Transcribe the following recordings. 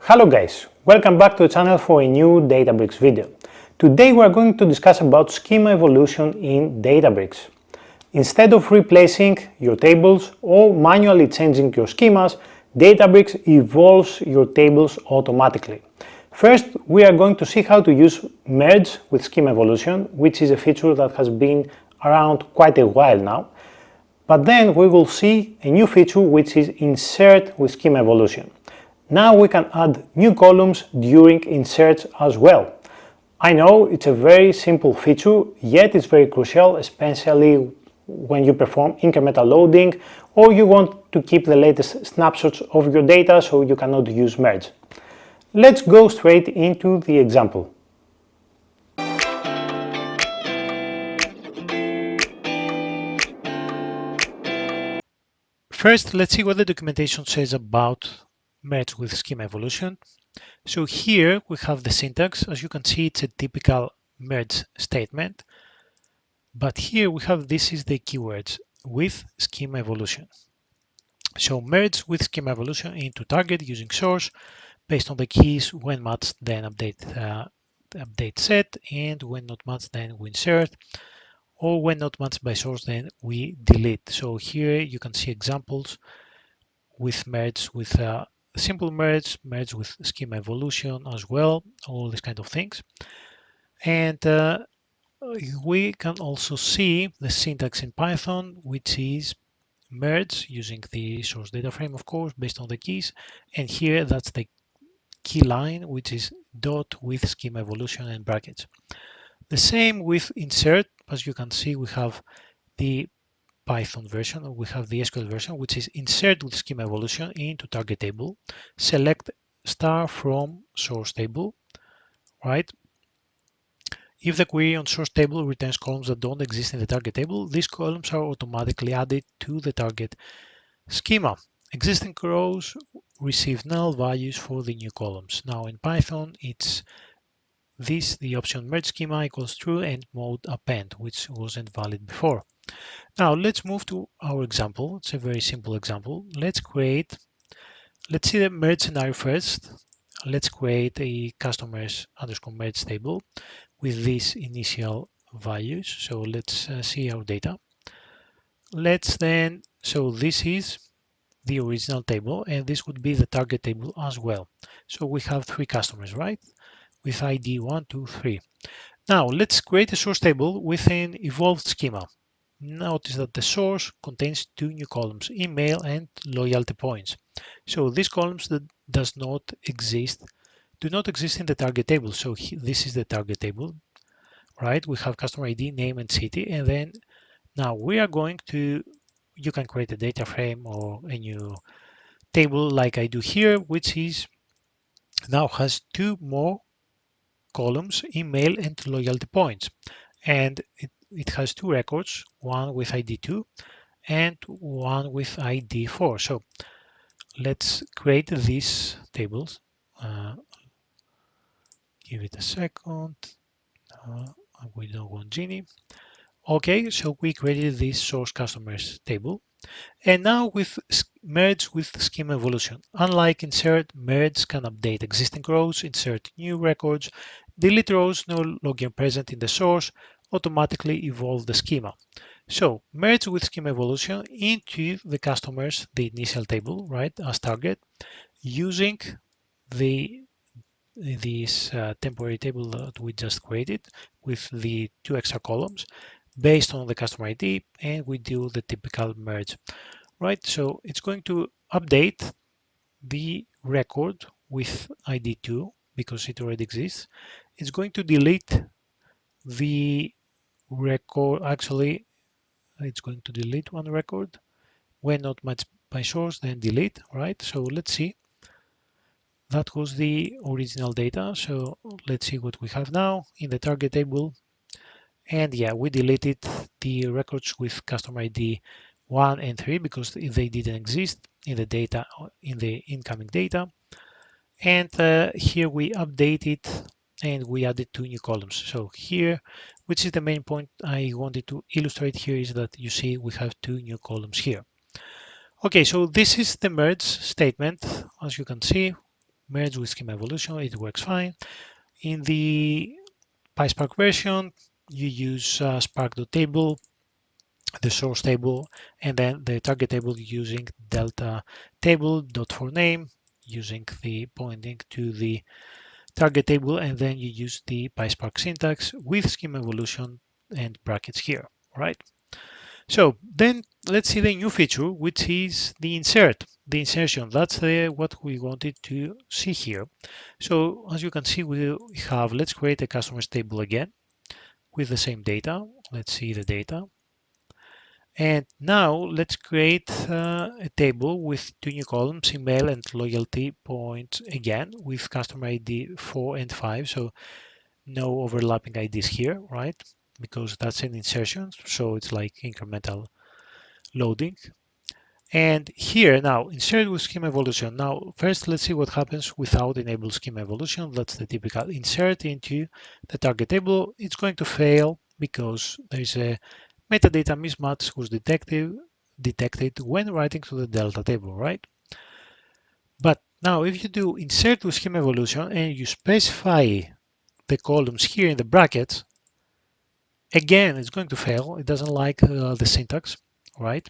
Hello guys, welcome back to the channel for a new Databricks video. Today we are going to discuss about schema evolution in Databricks. Instead of replacing your tables or manually changing your schemas, Databricks evolves your tables automatically. First, we are going to see how to use merge with schema evolution, which is a feature that has been around quite a while now. But then we will see a new feature which is insert with schema evolution. Now we can add new columns during inserts as well. I know it's a very simple feature, yet it's very crucial, especially when you perform incremental loading or you want to keep the latest snapshots of your data so you cannot use merge. Let's go straight into the example. First, let's see what the documentation says about merge with schema evolution. So here we have the syntax. As you can see, it's a typical merge statement. But here we have, this is the keywords, with schema evolution. So merge with schema evolution into target using source based on the keys. When matched, then update set, and when not matched, then we insert, or when not matched by source, then we delete. So here you can see examples with merge with simple merge with schema evolution as well, all these kind of things. And we can also see the syntax in Python, which is merge using the source data frame, of course, based on the keys. And here that's the key line, which is dot with schema evolution and brackets. The same with insert. As you can see, we have the Python version, we have the SQL version, which is insert with schema evolution into target table, select star from source table, right? If the query on source table returns columns that don't exist in the target table, these columns are automatically added to the target schema. Existing rows receive null values for the new columns. Now in Python, it's this, the option merge schema equals true and mode append, which wasn't valid before. Now let's move to our example. It's a very simple example. Let's see the merge scenario first. Let's create a customers underscore merge table with these initial values. So let's see our data. So this is the original table, and this would be the target table as well. So we have 3 customers, right? With ID 1, 2, 3. Now let's create a source table with an evolved schema. Notice that the source contains 2 new columns, email and loyalty points. So these columns that do not exist in the target table. So this is the target table, right? We have customer ID, name and city. And then now we are going to, you can create a data frame or a new table like I do here, which is now has 2 more columns, email and loyalty points. And it has 2 records, one with ID 2 and one with ID 4. So let's create these tables. Give it a second. We don't want Genie. Okay, so we created this source customers table. And now with merge with schema evolution. Unlike insert, merge can update existing rows, insert new records, delete rows no longer present in the source, automatically evolve the schema. So merge with schema evolution into the customers, the initial table, right, as target, using this temporary table that we just created with the 2 extra columns based on the customer ID, and we do the typical merge, right? So it's going to update the record with ID 2 because it already exists. It's going to delete the record. Actually, it's going to delete one record. When not matched by source, then delete, right? So let's see. That was the original data. So let's see what we have now in the target table. And yeah, we deleted the records with customer ID 1 and 3 because they didn't exist in the data, in the incoming data. And here we updated and we added 2 new columns. So here, which is the main point I wanted to illustrate here, is that you see we have 2 new columns here. Okay, so this is the merge statement. As you can see, merge with Schema Evolution, it works fine. In the PySpark version, you use spark.table, the source table, and then the target table using delta table dot for name, using the pointing to the target table, and then you use the PySpark syntax with Schema Evolution and brackets here, right? So then let's see the new feature, which is the insert, the insertion. That's what we wanted to see here. So as you can see, we have, let's create a customers table again with the same data. Let's see the data. And now let's create a table with two new columns, email and loyalty points again with customer ID 4 and 5. So no overlapping IDs here, right? Because that's an insertion. So it's like incremental loading. And here now, insert with Schema Evolution. Now, first, let's see what happens without enable Schema Evolution. That's the typical insert into the target table. It's going to fail because there's a metadata mismatch was detected when writing to the Delta table, right? But now, if you do insert with Schema Evolution and you specify the columns here in the brackets, again, it's going to fail. It doesn't like the syntax, right?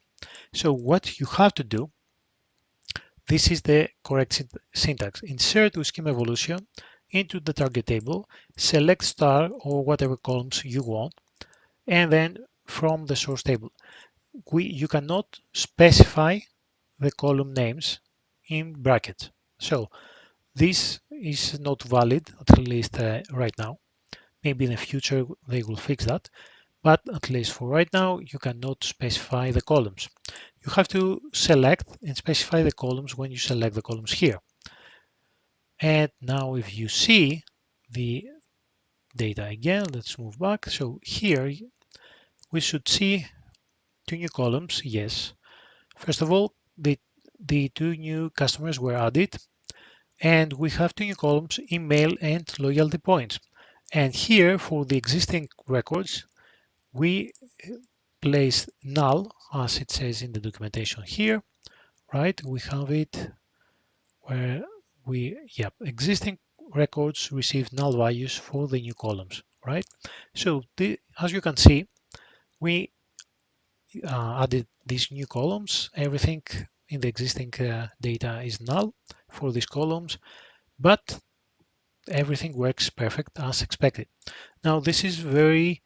So what you have to do, this is the correct syntax. Insert with Schema Evolution into the target table, select star or whatever columns you want, and then from the source table. You cannot specify the column names in brackets. So this is not valid, at least right now. Maybe in the future they will fix that. But at least for right now, you cannot specify the columns. You have to select and specify the columns when you select the columns here. And now if you see the data again, let's move back. So here we should see two new columns. Yes. First of all, the two new customers were added, and we have two new columns, email and loyalty points. And here for the existing records, we place null, as it says in the documentation here, right? We have it where existing records receive null values for the new columns, right? So as you can see, we added these new columns. Everything in the existing data is null for these columns, but everything works perfect as expected. Now, this is very,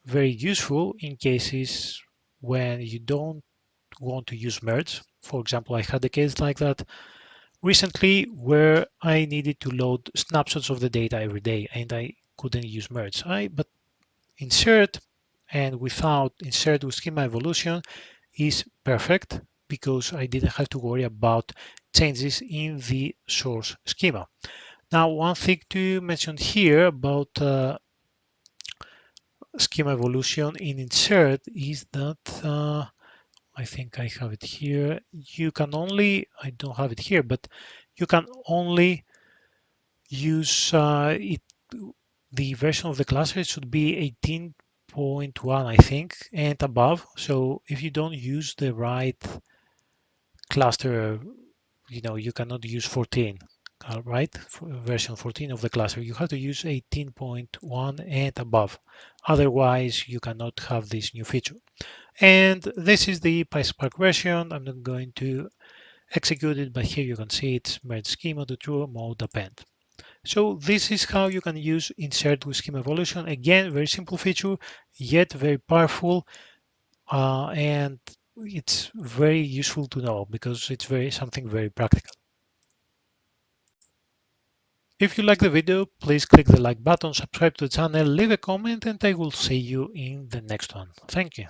very useful in cases when you don't want to use merge. For example, I had a case like that recently where I needed to load snapshots of the data every day and I couldn't use merge. But insert and without insert with Schema Evolution is perfect because I didn't have to worry about changes in the source schema. Now, one thing to mention here about Schema Evolution in insert is that I think I have it here. You can only, I don't have it here, but you can only use the version of the cluster should be 18.1, I think, and above. So if you don't use the right cluster, you cannot use 14, right? Version 14 of the cluster. You have to use 18.1 and above. Otherwise, you cannot have this new feature. And this is the PySpark version. I'm not going to execute it, but here you can see it's merge schema to true mode append. So this is how you can use insert with Schema Evolution. Again, very simple feature, yet very powerful, and it's very useful to know because it's something very practical. If you like the video, please click the like button, subscribe to the channel, leave a comment, and I will see you in the next one. Thank you.